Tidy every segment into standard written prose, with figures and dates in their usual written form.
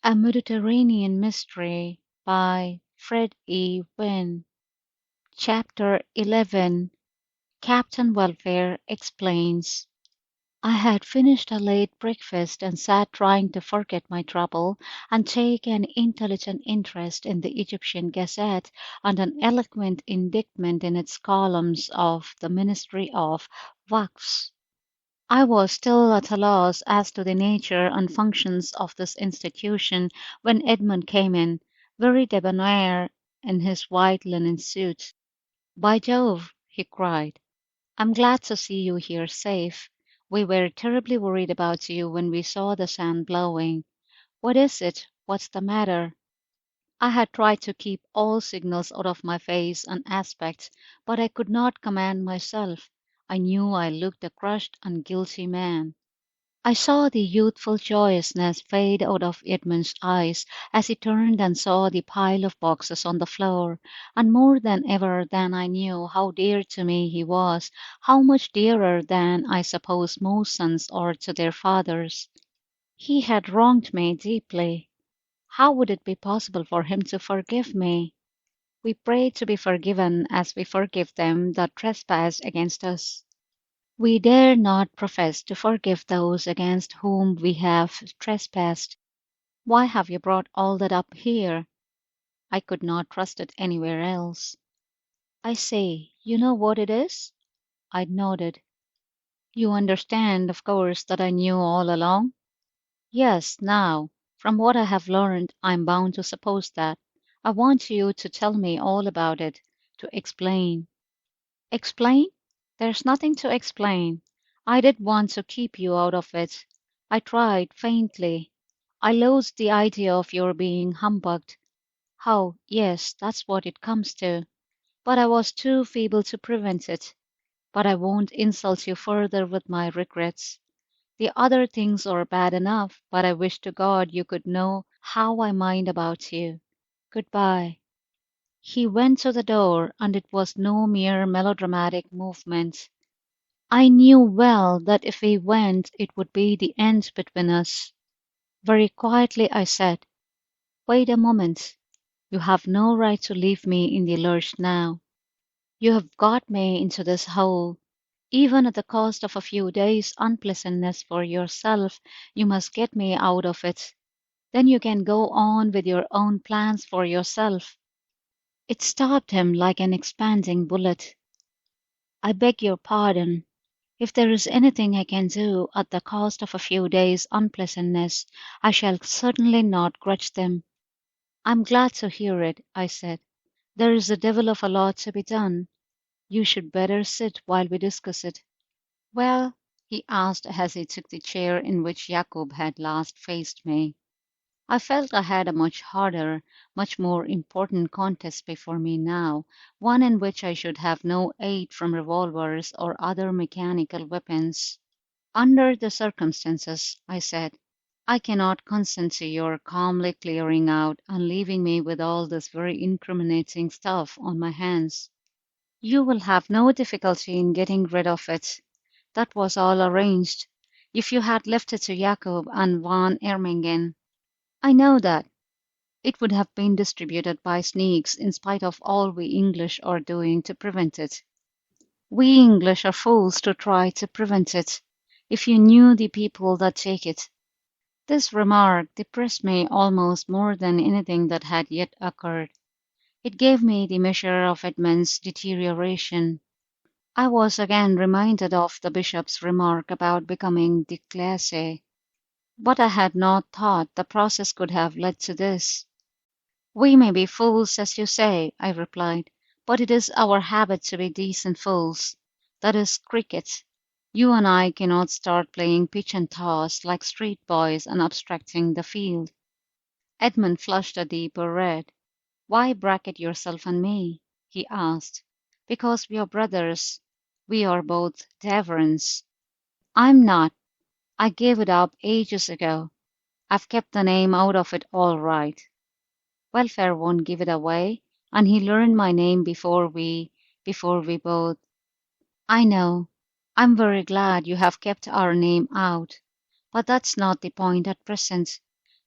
A Mediterranean Mystery by Fred E. Wynne. Chapter 11. Captain Welfare Explains. I had finished a late breakfast and sat trying to forget my trouble and take an intelligent interest in the Egyptian Gazette and an eloquent indictment in its columns of the Ministry of Waqfs. I was still at a loss as to the nature and functions of this institution when Edmund came in, very debonair in his white linen suit. "By Jove!" he cried. "I'm glad to see you here safe. We were terribly worried about you when we saw the sand blowing. What is it? What's the matter?" I had tried to keep all signals out of my face and aspect, but I could not command myself. I knew I looked a crushed and guilty man. I saw the youthful joyousness fade out of Edmund's eyes as he turned and saw the pile of boxes on the floor, and more than ever then I knew how dear to me he was, how much dearer than I suppose most sons are to their fathers. He had wronged me deeply. How would it be possible for him to forgive me? We pray to be forgiven as we forgive them that trespass against us. We dare not profess to forgive those against whom we have trespassed. Why have you brought all that up here? I could not trust it anywhere else. I say, you know what it is? I nodded. You understand, of course, that I knew all along? Yes, now, from what I have learned, I'm bound to suppose that. I want you to tell me all about it, to explain. Explain? There's nothing to explain. I did want to keep you out of it. I tried faintly. I loathed the idea of your being humbugged. How, yes, that's what it comes to. But I was too feeble to prevent it. But I won't insult you further with my regrets. The other things are bad enough, but I wish to God you could know how I mind about you. Goodbye. He went to the door, and it was no mere melodramatic movement. I knew well that if he went it would be the end between us. Very quietly I said, "Wait a moment. You have no right to leave me in the lurch now. You have got me into this hole. Even at the cost of a few days' unpleasantness for yourself, you must get me out of it. Then you can go on with your own plans for yourself." It stopped him like an expanding bullet. "I beg your pardon. If there is anything I can do at the cost of a few days' unpleasantness, I shall certainly not grudge them." "I'm glad to hear it," I said. "There is a devil of a lot to be done. You should better sit while we discuss it." "Well?" he asked as he took the chair in which Jacob had last faced me. I felt I had a much harder, much more important contest before me now, one in which I should have no aid from revolvers or other mechanical weapons. "Under the circumstances," I said, "I cannot consent to your calmly clearing out and leaving me with all this very incriminating stuff on my hands. You will have no difficulty in getting rid of it. That was all arranged. If you had left it to Jacob and Van Ermingen, I know that. It would have been distributed by sneaks in spite of all we English are doing to prevent it. We English are fools to try to prevent it. If you knew the people that take it." This remark depressed me almost more than anything that had yet occurred. It gave me the measure of Edmund's deterioration. I was again reminded of the bishop's remark about becoming déclassé, but I had not thought the process could have led to this. "We may be fools, as you say," I replied, "but it is our habit to be decent fools. That is cricket. You and I cannot start playing pitch and toss like street boys and obstructing the field." Edmund flushed a deeper red. "Why bracket yourself and me?" he asked. "Because we are brothers. We are both Deverens." "I'm not. I gave it up ages ago. I've kept the name out of it all right. Welfare won't give it away, and he learned my name before we both—" "I know. I'm very glad you have kept our name out. But that's not the point at present.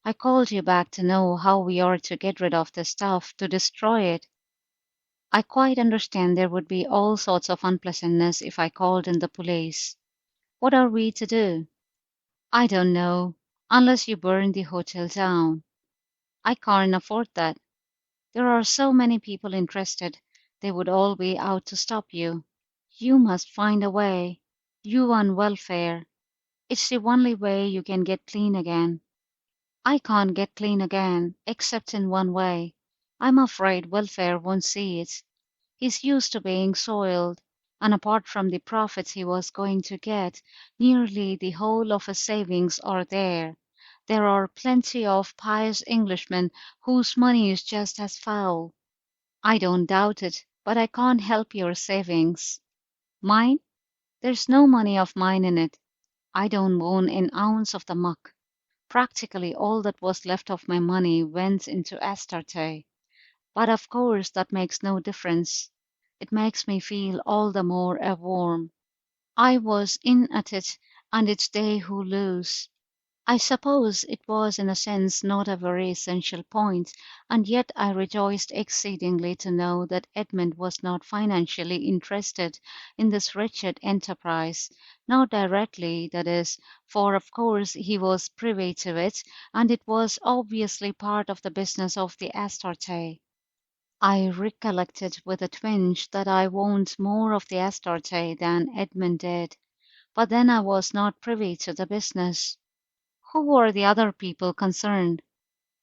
I called you back to know how we are to get rid of the stuff, to destroy it. I quite understand there would be all sorts of unpleasantness if I called in the police. What are we to do? I don't know, unless you burn the hotel down. I can't afford that. There are so many people interested. They would all be out to stop you. You must find a way. You on welfare. It's the only way you can get clean again. I can't get clean again, except in one way. I'm afraid welfare won't see it. He's used to being soiled, and apart from the profits he was going to get, nearly the whole of his savings are there. There are plenty of pious Englishmen whose money is just as foul. I don't doubt it, but I can't help your savings. Mine? There's no money of mine in it. I don't own an ounce of the muck. Practically all that was left of my money went into Astarte. But of course that makes no difference. It makes me feel all the more warm. I was in at it, and it's they who lose. I suppose it was in a sense not a very essential point, and yet I rejoiced exceedingly to know that Edmund was not financially interested in this wretched enterprise, not directly, that is, for of course he was privy to it, and it was obviously part of the business of the Astarte. I recollected with a twinge that I owned more of the Astarte than Edmund did, but then I was not privy to the business. Who were the other people concerned?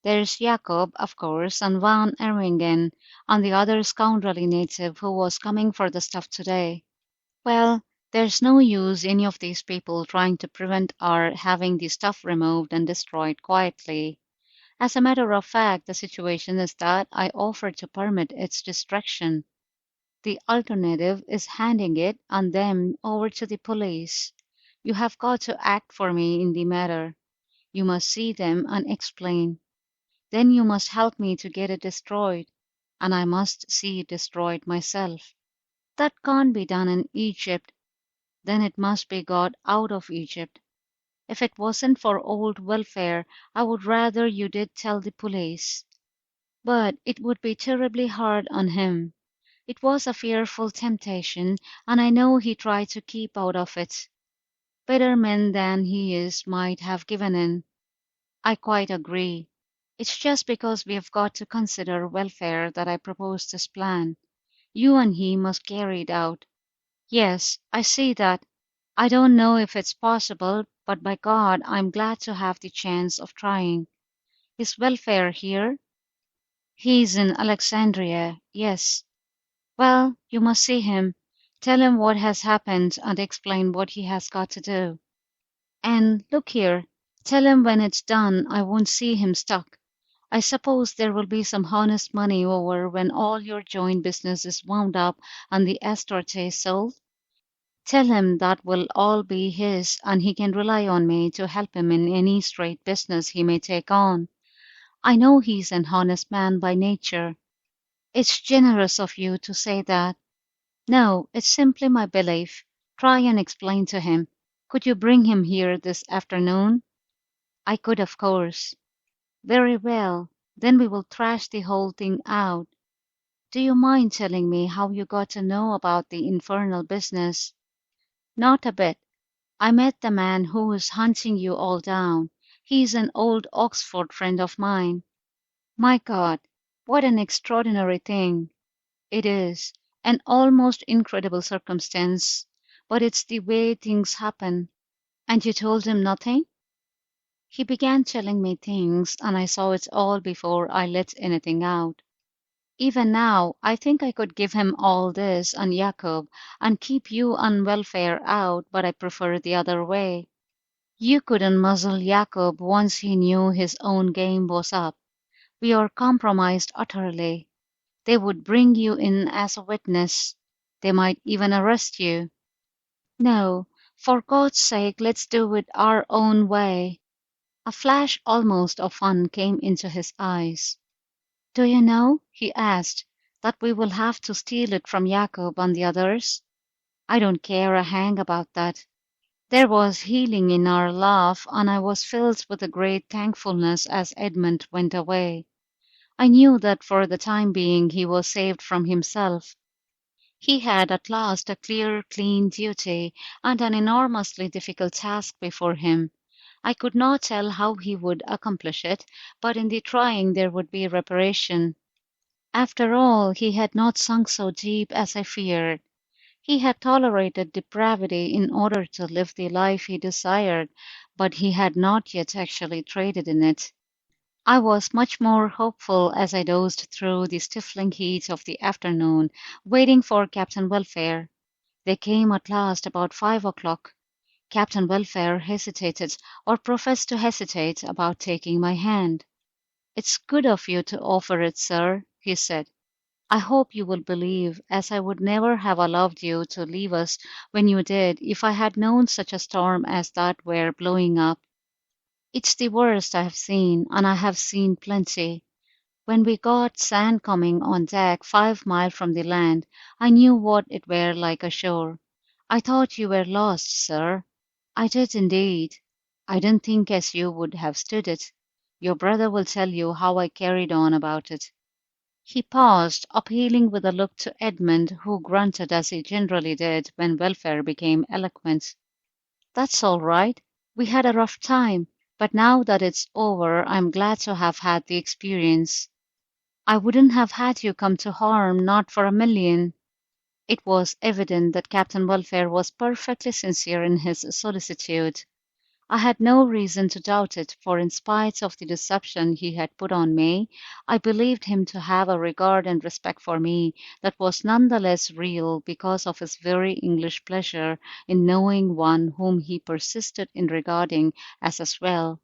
There's Jacob, of course, and Van Erringen, and the other scoundrelly native who was coming for the stuff today. Well, there's no use any of these people trying to prevent our having the stuff removed and destroyed quietly. As a matter of fact, the situation is that I offered to permit its destruction. The alternative is handing it and them over to the police. You have got to act for me in the matter. You must see them and explain. Then you must help me to get it destroyed, and I must see it destroyed myself. That can't be done in Egypt. Then it must be got out of Egypt. If it wasn't for old welfare, I would rather you did tell the police. But it would be terribly hard on him. It was a fearful temptation, and I know he tried to keep out of it. Better men than he is might have given in. I quite agree. It's just because we've got to consider welfare that I propose this plan. You and he must carry it out. Yes, I see that. I don't know if it's possible, but by God, I'm glad to have the chance of trying. Is welfare here? He's in Alexandria, yes. Well, you must see him. Tell him what has happened and explain what he has got to do. And look here, tell him when it's done I won't see him stuck. I suppose there will be some honest money over when all your joint business is wound up and the Astarte sold. Tell him that will all be his, and he can rely on me to help him in any straight business he may take on. I know he's an honest man by nature. It's generous of you to say that. No, it's simply my belief. Try and explain to him. Could you bring him here this afternoon? I could, of course. Very well. Then we will thrash the whole thing out. Do you mind telling me how you got to know about the infernal business? Not a bit. I met the man who is hunting you all down. He's an old Oxford friend of mine. My God, what an extraordinary thing! It is an almost incredible circumstance, but it's the way things happen. And you told him nothing? He began telling me things, and I saw it all before I let anything out. Even now, I think I could give him all this and Jacob, and keep you on welfare out, but I prefer the other way. You couldn't muzzle Jacob once he knew his own game was up. We are compromised utterly. They would bring you in as a witness. They might even arrest you. No, for God's sake, let's do it our own way. A flash almost of fun came into his eyes. Do you know, he asked, that we will have to steal it from Jacob and the others? I don't care a hang about that. There was healing in our laugh, and I was filled with a great thankfulness as Edmund went away. I knew that for the time being he was saved from himself. He had at last a clear, clean duty, and an enormously difficult task before him. I could not tell how he would accomplish it, but in the trying there would be reparation. After all, he had not sunk so deep as I feared. He had tolerated depravity in order to live the life he desired, but he had not yet actually traded in it. I was much more hopeful as I dozed through the stifling heat of the afternoon, waiting for Captain Welfare. They came at last about 5 o'clock. Captain Welfare hesitated, or professed to hesitate, about taking my hand. "It's good of you to offer it, sir," he said. "I hope you will believe, as I would never have allowed you to leave us when you did if I had known such a storm as that were blowing up. It's the worst I have seen, and I have seen plenty. When we got sand coming on deck 5 mile from the land, I knew what it were like ashore. I thought you were lost, sir. I did indeed. I didn't think as you would have stood it. Your brother will tell you how I carried on about it." He paused, appealing with a look to Edmund, who grunted as he generally did when welfare became eloquent. "That's all right. We had a rough time, but now that it's over I'm glad to have had the experience. I wouldn't have had you come to harm, not for a million." It was evident that Captain Welfare was perfectly sincere in his solicitude. I had no reason to doubt it, for in spite of the deception he had put on me, I believed him to have a regard and respect for me that was none the less real because of his very English pleasure in knowing one whom he persisted in regarding as a swell.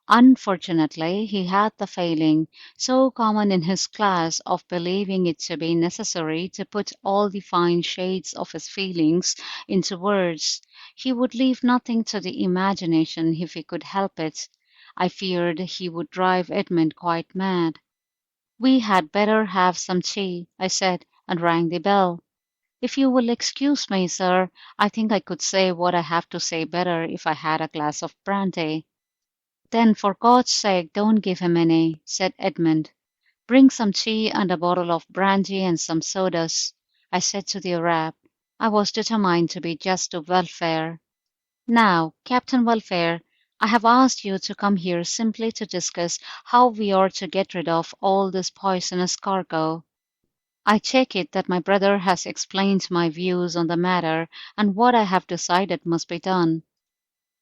Unfortunately, he had the failing, so common in his class, of believing it to be necessary to put all the fine shades of his feelings into words. He would leave nothing to the imagination if he could help it. I feared he would drive Edmund quite mad. "We had better have some tea," I said, and rang the bell. "If you will excuse me, sir, I think I could say what I have to say better if I had a glass of brandy." "Then for God's sake don't give him any," said Edmund. "Bring some tea and a bottle of brandy and some sodas," I said to the Arab. I was determined to be just to Welfare. "Now, Captain Welfare, I have asked you to come here simply to discuss how we are to get rid of all this poisonous cargo. I take it that my brother has explained my views on the matter, and what I have decided must be done.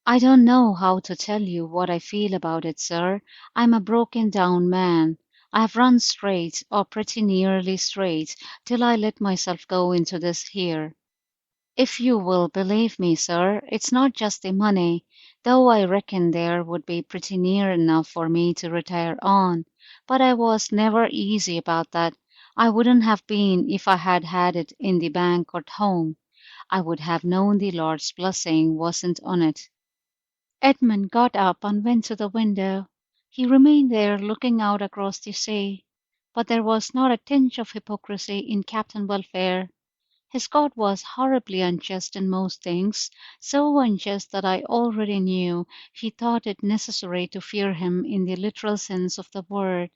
I don't know how to tell you what I feel about it, sir. I'm a broken down man. I've run straight, or pretty nearly straight, till I let myself go into this here. If you will believe me, sir, it's not just the money, though I reckon there would be pretty near enough for me to retire on, but I was never easy about that. I wouldn't have been if I had had it in the bank at home. I would have known the Lord's blessing wasn't on it." Edmund got up and went to the window. He remained there looking out across the sea. But there was not a tinge of hypocrisy in Captain Welfare. His God was horribly unjust in most things, so unjust that I already knew he thought it necessary to fear him in the literal sense of the word,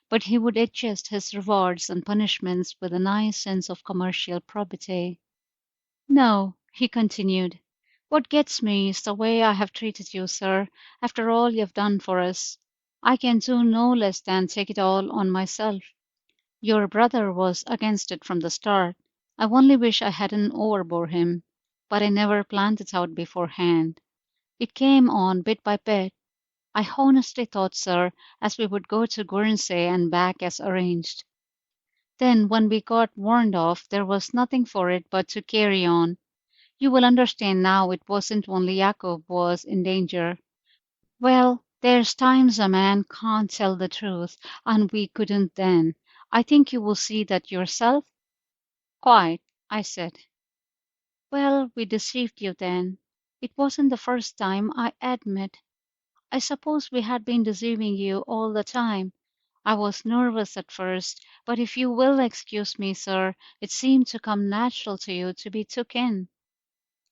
but he would adjust his rewards and punishments with a nice sense of commercial probity. "No," he continued, "what gets me is the way I have treated you, sir, after all you've done for us. I can do no less than take it all on myself. Your brother was against it from the start. I only wish I hadn't overbore him, but I never planned it out beforehand. It came on bit by bit. I honestly thought, sir, as we would go to Guernsey and back as arranged. Then when we got warned off there was nothing for it but to carry on. You will understand now it wasn't only Jacob was in danger. Well, there's times a man can't tell the truth, and we couldn't then. I think you will see that yourself." "Quite," I said. "Well, we deceived you then. It wasn't the first time, I admit. I suppose we had been deceiving you all the time. I was nervous at first, but if you will excuse me, sir, it seemed to come natural to you to be took in."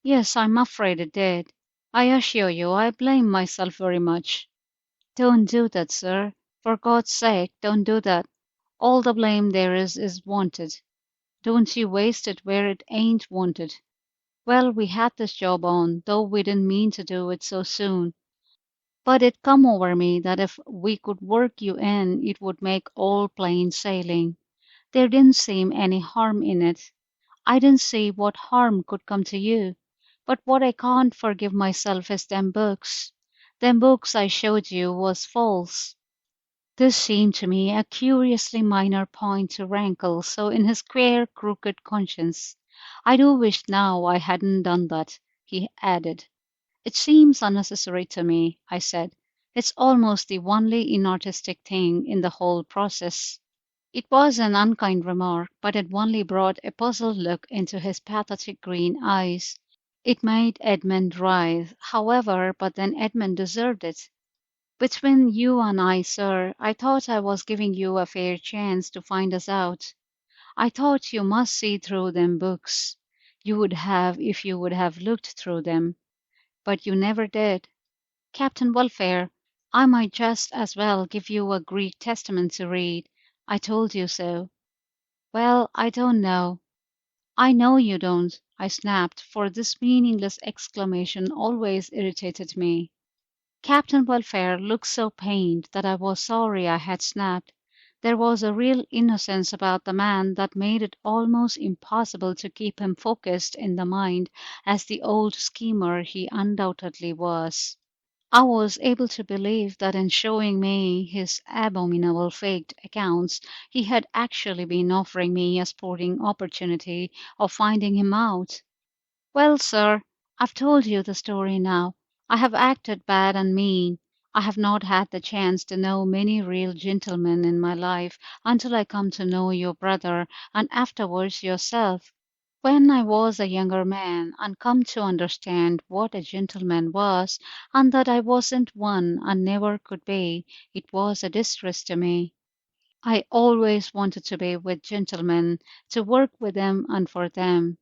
"Yes, I'm afraid it did. I assure you I blame myself very much. Don't do that, sir. For God's sake, don't do that. All the blame there is wanted. Don't you waste it where it ain't wanted. Well, we had this job on, though we didn't mean to do it so soon. But it come over me that if we could work you in, it would make all plain sailing. There didn't seem any harm in it. I didn't see what harm could come to you. But what I can't forgive myself is them books. Them books I showed you was false. This seemed to me a curiously minor point to rankle so in his queer, crooked conscience. I do wish now I hadn't done that, he added. It seems unnecessary to me, I said. It's almost the only inartistic thing in the whole process. It was an unkind remark, but it only brought a puzzled look into his pathetic green eyes. It made Edmund writhe, however, but then Edmund deserved it. Between you and I, sir, I thought I was giving you a fair chance to find us out. I thought you must see through them books. You would have if you would have looked through them. But you never did. Captain Welfare, I might just as well give you a Greek Testament to read. I told you so. Well, I don't know. I know you don't, I snapped, for this meaningless exclamation always irritated me. Captain Welfare looked so pained that I was sorry I had snapped. There was a real innocence about the man that made it almost impossible to keep him focused in the mind as the old schemer he undoubtedly was. I was able to believe that in showing me his abominable faked accounts, he had actually been offering me a sporting opportunity of finding him out. Well, sir, I've told you the story now. I have acted bad and mean. I have not had the chance to know many real gentlemen in my life until I come to know your brother and afterwards yourself. When I was a younger man and come to understand what a gentleman was, and that I wasn't one and never could be, it was a distress to me. I always wanted to be with gentlemen, to work with them and for them.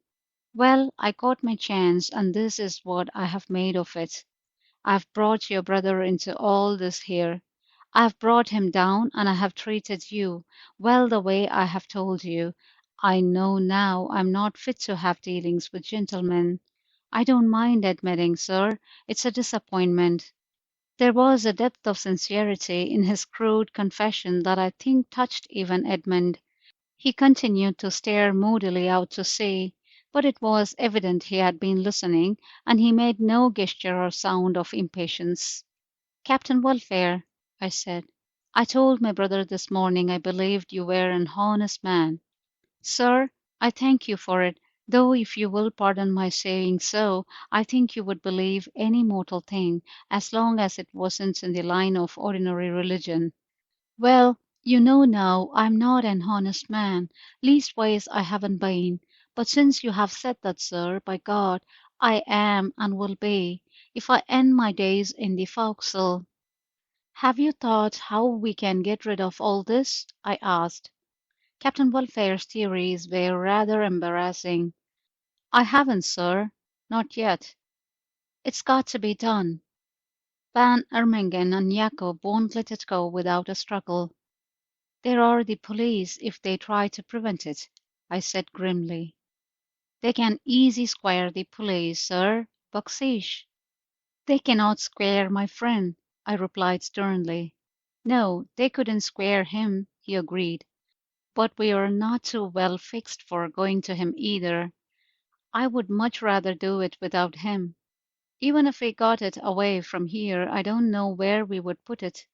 Well, I got my chance, and this is what I have made of it. I've brought your brother into all this here. I've brought him down, and I have treated you well the way I have told you. I know now I'm not fit to have dealings with gentlemen. I don't mind admitting, sir, it's a disappointment. There was a depth of sincerity in his crude confession that I think touched even Edmund. He continued to stare moodily out to sea, but it was evident he had been listening, and he made no gesture or sound of impatience. Captain Welfare, I said, I told my brother this morning I believed you were an honest man. Sir, I thank you for it, though if you will pardon my saying so, I think you would believe any mortal thing, as long as it wasn't in the line of ordinary religion. Well, you know now I'm not an honest man, leastways I haven't been. But since you have said that, sir, by God, I am and will be, if I end my days in the forecastle. Have you thought how we can get rid of all this? I asked. Captain Welfare's theories were rather embarrassing. I haven't, sir, not yet. It's got to be done. Van Ermingen and Jacob won't let it go without a struggle. There are the police if they try to prevent it, I said grimly. They can easy square the police, sir. Bucksheesh. They cannot square my friend, I replied sternly. No, they couldn't square him, he agreed. But we are not too well fixed for going to him either. I would much rather do it without him. Even if we got it away from here, I don't know where we would put it.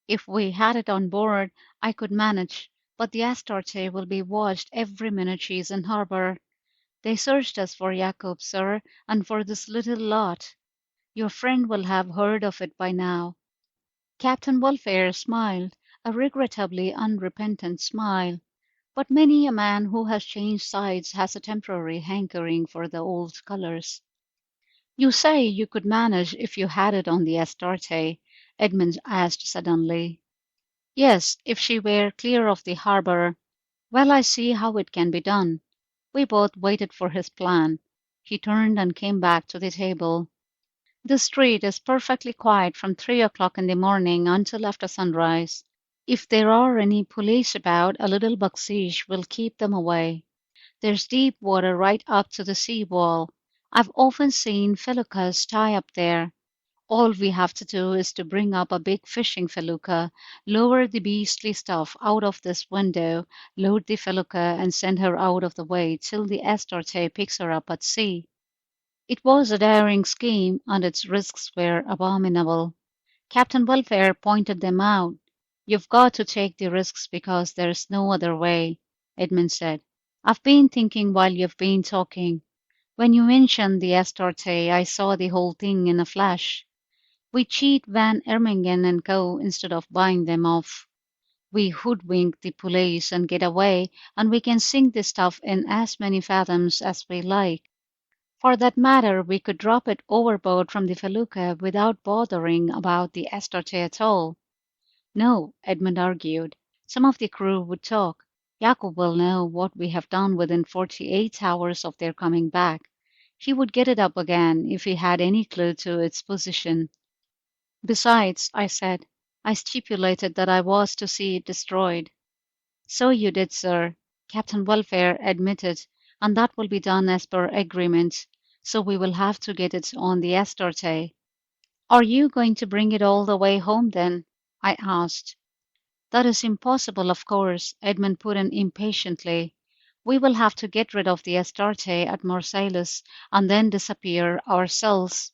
If we had it on board, I could manage, but the Astarte will be watched every minute she's in harbour. They searched us for Jacob, sir, and for this little lot. Your friend will have heard of it by now. Captain Welfare smiled, a regrettably unrepentant smile. But many a man who has changed sides has a temporary hankering for the old colours. You say you could manage if you had it on the Astarte? Edmund asked suddenly. Yes, if she were clear of the harbour. Well, I see how it can be done. We both waited for his plan. He turned and came back to the table. The street is perfectly quiet from 3 o'clock in the morning until after sunrise. If there are any police about, a little baksheesh will keep them away. There's deep water right up to the sea wall. I've often seen feluccas tie up there. All we have to do is to bring up a big fishing felucca, lower the beastly stuff out of this window, load the felucca, and send her out of the way till the Astarte picks her up at sea. It was a daring scheme, and its risks were abominable. Captain Welfare pointed them out. You've got to take the risks because there's no other way, Edmund said. I've been thinking while you've been talking. When you mentioned the Astarte, I saw the whole thing in a flash. We cheat Van Ermingen and Co. instead of buying them off. We hoodwink the police and get away, and we can sink the stuff in as many fathoms as we like. For that matter, we could drop it overboard from the felucca without bothering about the Astarte at all. No, Edmund argued. Some of the crew would talk. Jacob will know what we have done within 48 hours of their coming back. He would get it up again if he had any clue to its position. Besides, I said, I stipulated that I was to see it destroyed. So you did, sir, Captain Welfare admitted, and that will be done as per agreement. So we will have to get it on the Astarte. Are you going to bring it all the way home then? I asked. That is impossible, of course, Edmund put in impatiently. We will have to get rid of the Astarte at Marseilles and then disappear ourselves.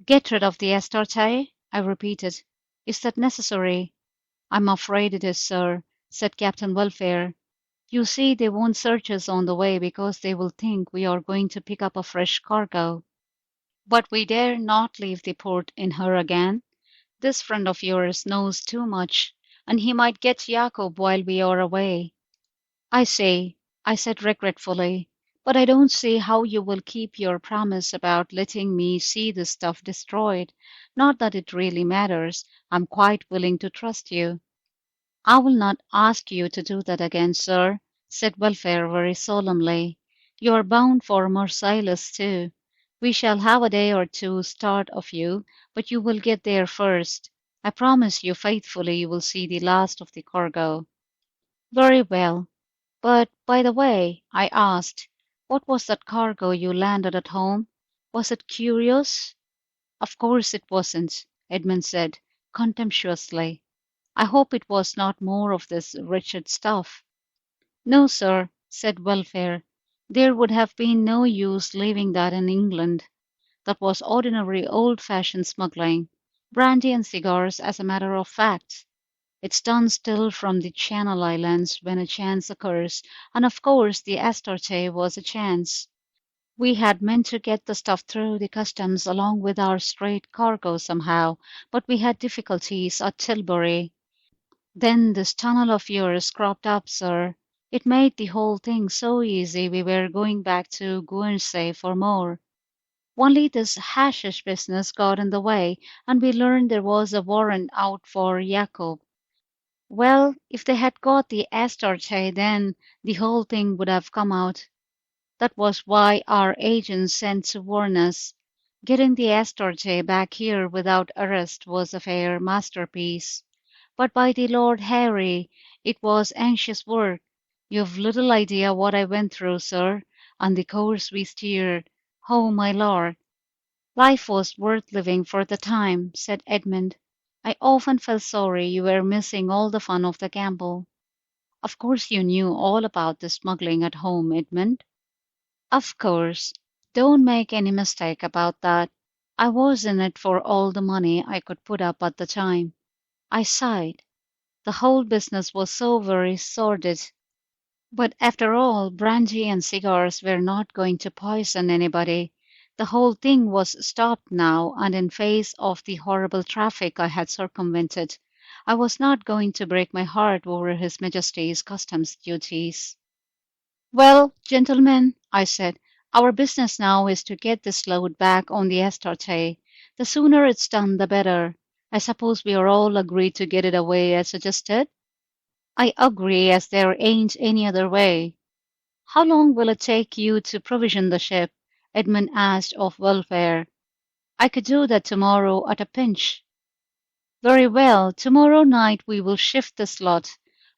Get rid of the Astarte? I repeated. Is that necessary? I'm afraid it is, sir, said Captain Welfare. You see, they won't search us on the way because they will think we are going to pick up a fresh cargo. But we dare not leave the port in her again. This friend of yours knows too much, and he might get Jacob while we are away. I say, I said regretfully, but I don't see how you will keep your promise about letting me see the stuff destroyed. Not that it really matters. I'm quite willing to trust you. I will not ask you to do that again, sir, said Welfare very solemnly. You are bound for Marseilles too. We shall have a day or two start of you, but you will get there first. I promise you faithfully you will see the last of the cargo. Very well. But, by the way, I asked, what was that cargo you landed at home? Was it curious? Of course it wasn't, Edmund said, contemptuously. I hope it was not more of this wretched stuff. No, sir, said Welfare. There would have been no use leaving that in England. That was ordinary old-fashioned smuggling. Brandy and cigars, as a matter of fact. It's done still from the Channel Islands when a chance occurs, and of course the Astarte was a chance. We had meant to get the stuff through the customs along with our straight cargo somehow, but we had difficulties at Tilbury. Then this tunnel of yours cropped up, sir. It made the whole thing so easy we were going back to Guernsey for more. Only this hashish business got in the way, and we learned there was a warrant out for Jacob. Well, if they had got the Astarte then, the whole thing would have come out. That was why our agent sent to warn us. Getting the Astarte back here without arrest was a fair masterpiece. But by the Lord Harry, it was anxious work. You've little idea what I went through, sir, and the course we steered. Oh, my lord! Life was worth living for the time, said Edmund. I often felt sorry you were missing all the fun of the gamble. Of course you knew all about the smuggling at home, Edmund. Of course. Don't make any mistake about that. I was in it for all the money I could put up at the time. I sighed. The whole business was so very sordid. But after all, brandy and cigars were not going to poison anybody. The whole thing was stopped now, and in face of the horrible traffic I had circumvented, I was not going to break my heart over His Majesty's customs duties. Well, gentlemen, I said, our business now is to get this load back on the Astarte. The sooner it's done, the better. I suppose we are all agreed to get it away as suggested? I agree, as there ain't any other way. How long will it take you to provision the ship? Edmund asked of Welfare. I could do that tomorrow at a pinch. Very well, tomorrow night we will shift the slot.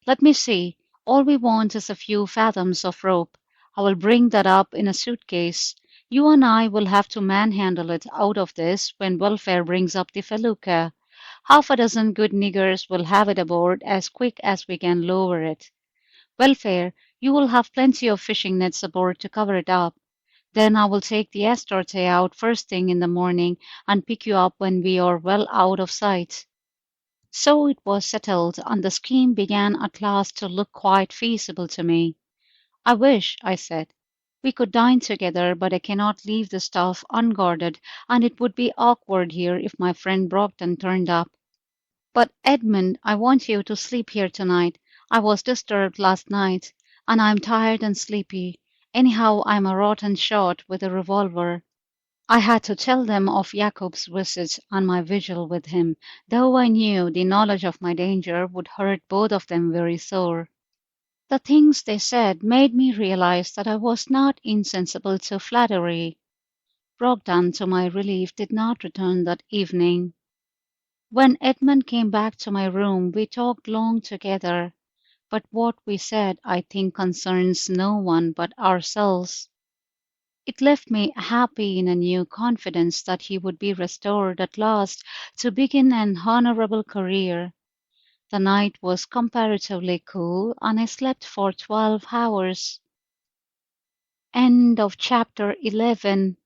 Let me see. All we want is a few fathoms of rope. I will bring that up in a suitcase. You and I will have to manhandle it out of this when welfare brings up the felucca. Half a dozen good niggers will have it aboard as quick as we can lower it. Welfare, you will have plenty of fishing nets aboard to cover it up. Then I will take the Astarte out first thing in the morning and pick you up when we are well out of sight. So it was settled, and the scheme began at last to look quite feasible to me. I wish, I said, we could dine together, but I cannot leave the stuff unguarded, and it would be awkward here if my friend Brockton turned up. But Edmund, I want you to sleep here tonight. I was disturbed last night, and I'm tired and sleepy. Anyhow, I'm a rotten shot with a revolver. I had to tell them of Jacob's visit and my vigil with him, though I knew the knowledge of my danger would hurt both of them very sore. The things they said made me realize that I was not insensible to flattery. Brogdon, to my relief, did not return that evening. When Edmund came back to my room, we talked long together, but what we said, I think, concerns no one but ourselves. It left me happy in a new confidence that he would be restored at last to begin an honorable career. The night was comparatively cool, and I slept for 12 hours. End of chapter 11.